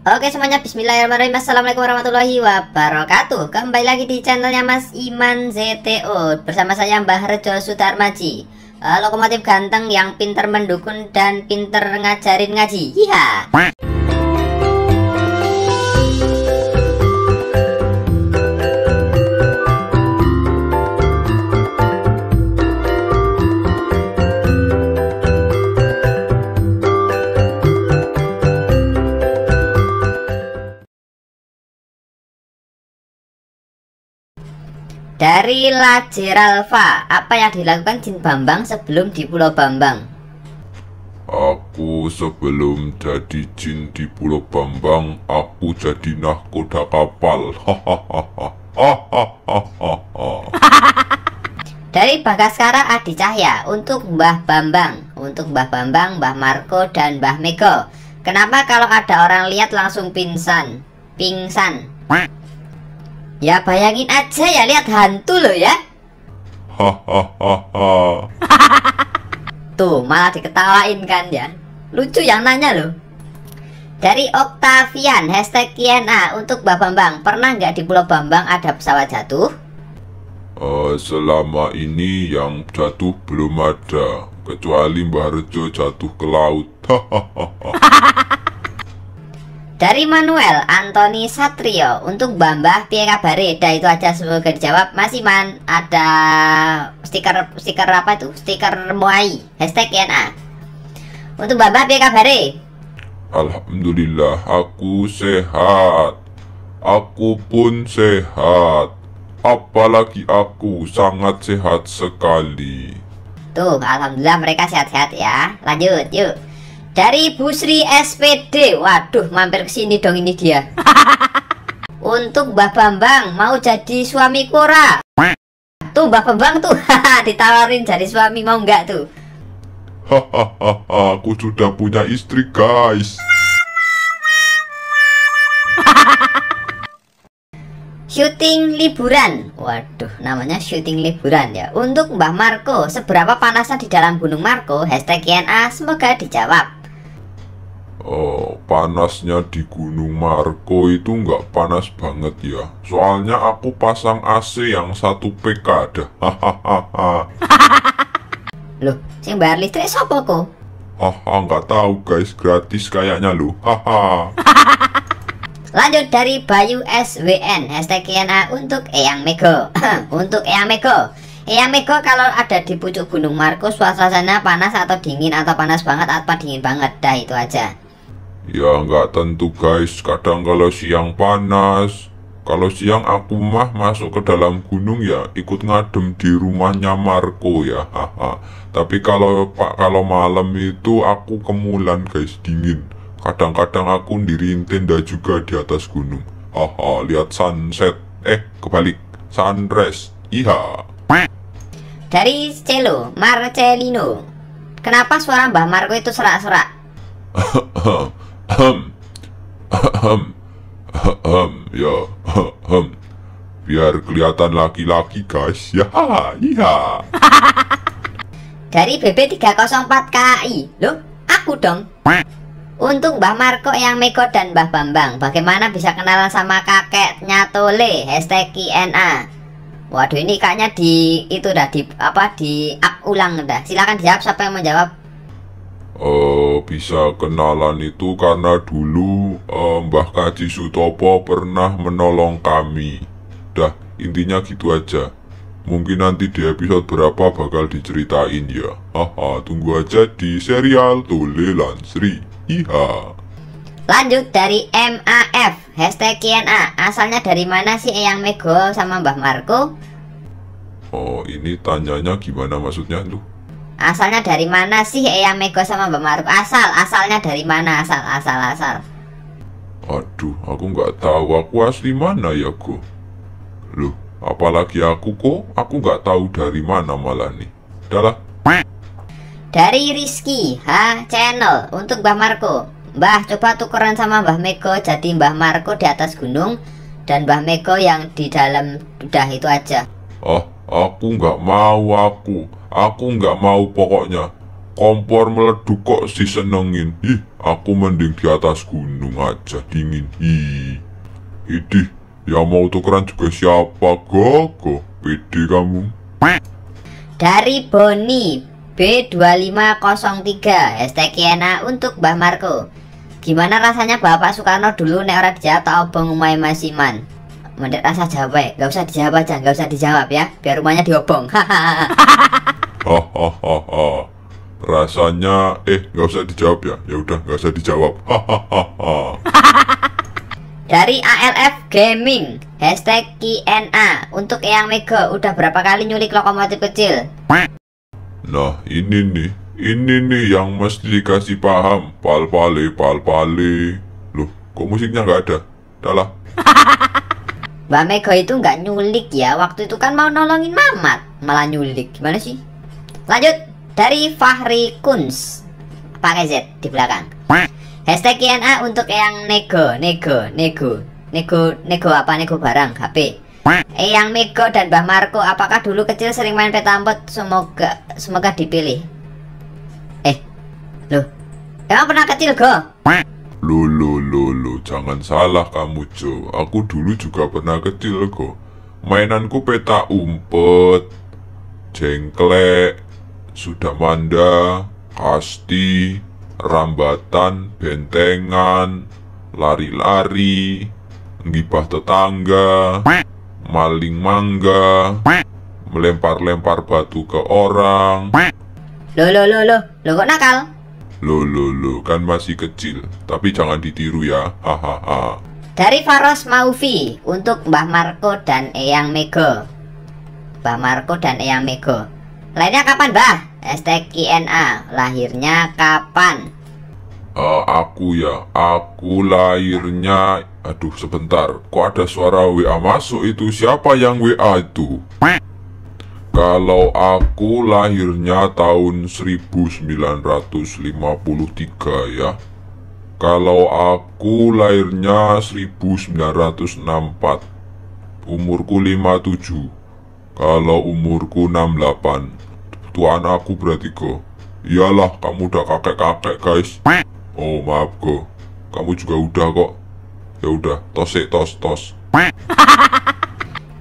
Oke semuanya, bismillahirrahmanirrahim. Assalamualaikum warahmatullahi wabarakatuh. Kembali lagi di channelnya Mas Iman ZTO bersama saya Mbah Rejo Sudarmaji, lokomotif ganteng yang pinter mendukun dan pinter ngajarin ngaji. Iya. Dari Lajeralfa, apa yang dilakukan Jin Bambang sebelum di Pulau Bambang? Aku sebelum jadi jin di Pulau Bambang, aku jadi nahkoda kapal. Dari Bagaskara Adi Cahya, untuk Mbah Bambang, Mbah Marco, dan Mbah Mego. Kenapa kalau ada orang lihat langsung pingsan? Ya bayangin aja ya, lihat hantu loh ya. Tuh malah diketawain kan ya. Lucu yang nanya loh. Dari Octavian, hashtag KNA, untuk Mbah Bambang, pernah nggak di Pulau Bambang ada pesawat jatuh? Selama ini yang jatuh belum ada, kecuali Mbah Rejo jatuh ke laut. Dari Manuel Anthony Satrio, untuk Mbah piye kabare? Dah itu aja, semoga dijawab Mas Iman. Ada stiker apa itu? Stiker Moai, hashtag KNA. Untuk Mbah piye kabare? Alhamdulillah, aku sehat. Aku pun sehat. Apalagi aku sangat sehat sekali. Tuh, alhamdulillah mereka sehat-sehat ya. Lanjut, yuk. Dari Busri SPD, waduh mampir kesini dong ini dia. Untuk Mbah Bambang, mau jadi suami Kora. Tuh Mbah Bambang tuh, ditawarin jadi suami, mau nggak tuh? Aku sudah punya istri guys. Syuting liburan, waduh namanya syuting liburan ya. Untuk Mbah Marco, seberapa panasnya di dalam Gunung Marco? Hashtag KNA, semoga dijawab. Panasnya di Gunung Marco itu nggak panas banget ya. Soalnya aku pasang AC yang 1 PK ada. Loh, sing bayar listrik sopo kok? Nggak tahu guys, gratis kayaknya loh. Lanjut dari Bayu SWN, hashtag KNA, untuk Eyang Mego. Untuk Eyang Mego, kalau ada di pucuk Gunung Marco, suasananya panas atau dingin, atau panas banget atau dingin banget? Dah itu aja. Ya nggak tentu guys, kadang kalau siang panas, kalau siang aku mah masuk ke dalam gunung ya ikut ngadem di rumahnya Marco ya. Tapi kalau malam itu aku kemulan guys, dingin. Kadang-kadang aku ndiriin tenda juga di atas gunung. Lihat sunset, kebalik, sunrise. Iya. Dari Celo Marcelino, kenapa suara Mbah Marco itu serak-serak? Biar kelihatan laki-laki guys. Ya, iya. Dari BB304KI, loh, aku dong. Untuk Mbah Marco, Eyang Mego, dan Mbah Bambang, bagaimana bisa kenalan sama kakeknya Tole? Hashtag KNA. Waduh, ini kayaknya di up ulang dah. Silakan dijawab, siapa yang menjawab? Bisa kenalan itu karena dulu Mbah Kaji Sutopo pernah menolong kami. Dah, intinya gitu aja. Mungkin nanti di episode berapa bakal diceritain ya. Tunggu aja di serial Tole Lansri. Iya. Lanjut dari MAF, hashtag KNA, asalnya dari mana sih Eyang Mego sama Mbah Marco? Ini tanyanya gimana maksudnya tuh? Asalnya dari mana sih Eyang Mego sama Mbah Marco? Asalnya dari mana? Asal. Aduh, aku nggak tahu aku asli mana ya kok. Loh, apalagi aku nggak tahu dari mana malah nih. Udahlah. Dari Rizky H Channel, untuk Mbah Marco, Mbah coba tukeran sama Mbah Mego, jadi Mbah Marco di atas gunung dan Mbah Mego yang di dalam. Udah itu aja. Aku nggak mau, aku nggak mau pokoknya. Kompor meleduk kok disenengin. Ih, aku mending di atas gunung aja, dingin. Idih, yang mau tukeran juga siapa? Gogo, pede kamu. Dari Boni B2503 #KNA untuk Mbah Marco. Gimana rasanya Bapak Soekarno dulu nek ora dijawab tak obong umai Mas Iman? Mendek rasa jawab ya, gak usah dijawab aja, gak usah dijawab ya, biar rumahnya diobong. Hahaha. Rasanya gak usah dijawab ya. Ya udah, gak usah dijawab. Hahaha. Dari ALF Gaming #KNA untuk Eyang Mega, udah berapa kali nyulik lokomotif kecil? Nah, ini nih yang mesti dikasih paham. Pal-pale. Loh, kok musiknya nggak ada? Dah. Mbak Mega itu nggak nyulik ya, waktu itu kan mau nolongin Mamat, malah nyulik. Gimana sih? Lanjut, dari Fahri Kunz pakai Z di belakang. #KNA untuk Eyang Nego apa, nego barang HP. Eyang Mega dan Mbah Marco, apakah dulu kecil sering main petampot? Semoga dipilih. Loh, emang pernah kecil go? Loh, jangan salah kamu Jo. Aku dulu juga pernah kecil kok. Mainanku peta umpet, jengklek, sudamanda, kasti, rambatan, bentengan, lari-lari, ngibah tetangga, maling mangga, melempar-lempar batu ke orang. Loh, kok nakal? Loh, kan masih kecil. Tapi jangan ditiru ya, hahaha. Dari Faros Maufi untuk Mbah Marco dan Eyang Mega. Mbah Marco dan Eyang Mega. Lainnya kapan, Mbah? #KNA, lahirnya kapan? Aku lahirnya. Aduh, sebentar. Kok ada suara WA masuk itu? Siapa yang WA itu? Kalau aku lahirnya tahun 1953 ya. Kalau aku lahirnya 1964. Umurku 57. Kalau umurku 68. Tuan aku berarti go. Iyalah, kamu udah kakek-kakek guys. Oh maaf go. Kamu juga udah kok. Ya udah, tos.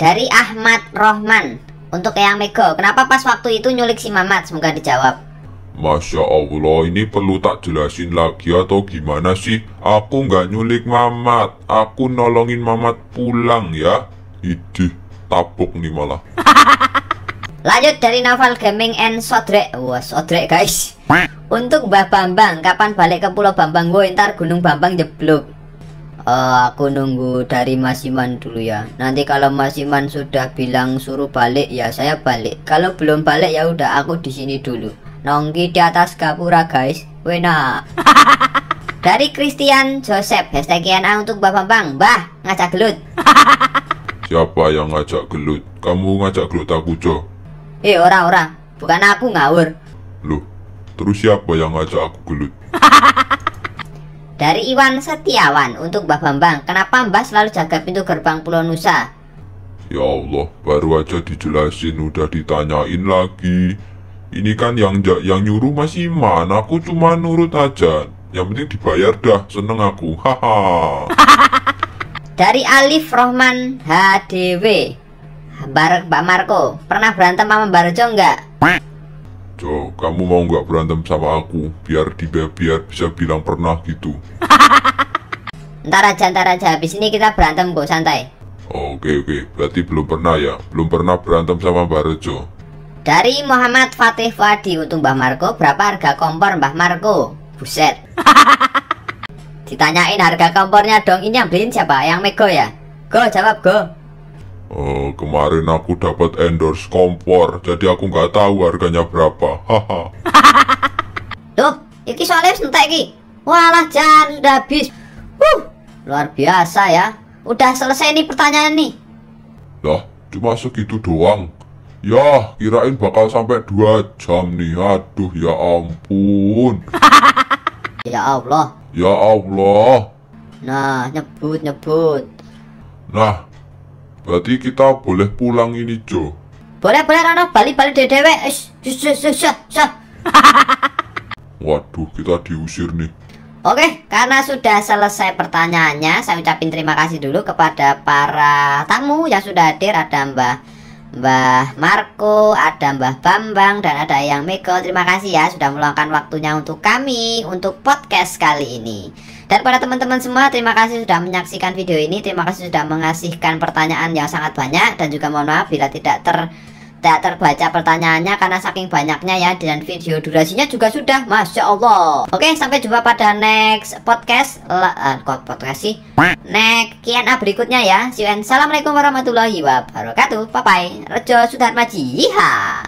Dari Ahmad Rohman untuk Eyang Mega, kenapa pas waktu itu nyulik si Mamat? Semoga dijawab. Masya Allah, ini perlu tak jelasin lagi atau gimana sih? Aku nggak nyulik Mamat, aku nolongin Mamat pulang ya. Idih, tabuk nih malah. Lanjut dari Novel Gaming and Sodrek. Wah, Sodrek guys. Untuk Mbah Bambang, kapan balik ke Pulau Bambang? Gue ntar Gunung Bambang jeblok. Aku nunggu dari Mas Iman dulu ya. Nanti kalau Mas Iman sudah bilang suruh balik ya saya balik. Kalau belum balik ya udah aku di sini dulu. Nongki di atas gapura guys. Wena. Dari Christian Joseph #KNA untuk Mbah Bambang. Mbah, ngajak gelut. Siapa yang ngajak gelut? Kamu ngajak gelut aku Jo? Ora. Bukan aku ngawur. Loh, terus siapa yang ngajak aku gelut? Dari Iwan Setiawan untuk Mbah Bambang, kenapa Mbah selalu jaga pintu gerbang Pulau Nusa? Ya Allah, baru aja dijelasin udah ditanyain lagi. Ini kan yang nyuruh Mas Iman, aku cuma nurut aja. Yang penting dibayar dah, seneng aku. Haha. Dari Alif Rohman HDW, Mbak Marco, pernah berantem sama Mbak Rejo enggak? Jo, kamu mau nggak berantem sama aku? Biar bisa bilang pernah gitu. Ntar aja, habis ini kita berantem kok, santai. Oke, berarti belum pernah ya? Belum pernah berantem sama Mbak Rejo. Dari Muhammad Fatih Wadi untuk Mbah Marco, berapa harga kompor Mbah Marco? Buset. Ditanyain harga kompornya dong, ini yang beliin siapa? Yang Mega ya? Go, jawab go. Kemarin aku dapat endorse kompor, jadi aku nggak tahu harganya berapa. Haha. Loh, iki soalnya sentek iki. Walah, Jan, sudah habis. Luar biasa ya. Udah selesai nih pertanyaan nih. Lah, cuma segitu doang. Ya, kirain bakal sampai 2 jam nih. Aduh, ya ampun. Ya Allah. Ya Allah. Nah, nyebut. Nah, berarti kita boleh pulang ini Jo. Boleh Rano, balik dewe. Waduh, kita diusir nih. Oke, karena sudah selesai pertanyaannya, saya ucapin terima kasih dulu kepada para tamu yang sudah hadir. Ada Mbah Marco, ada Mbah Bambang, dan ada Eyang Mego. Terima kasih ya sudah meluangkan waktunya untuk kami, untuk podcast kali ini. Dan pada teman-teman semua, terima kasih sudah menyaksikan video ini. Terima kasih sudah mengasihkan pertanyaan yang sangat banyak. Dan juga mohon maaf bila tidak terbaca pertanyaannya karena saking banyaknya ya. Dan video durasinya juga sudah, Masya Allah. Oke, sampai jumpa pada next podcast. Podcast sih, next Q&A berikutnya ya. See you and assalamualaikum warahmatullahi wabarakatuh. Bye bye. Rejo Sudarmaji. Yiha.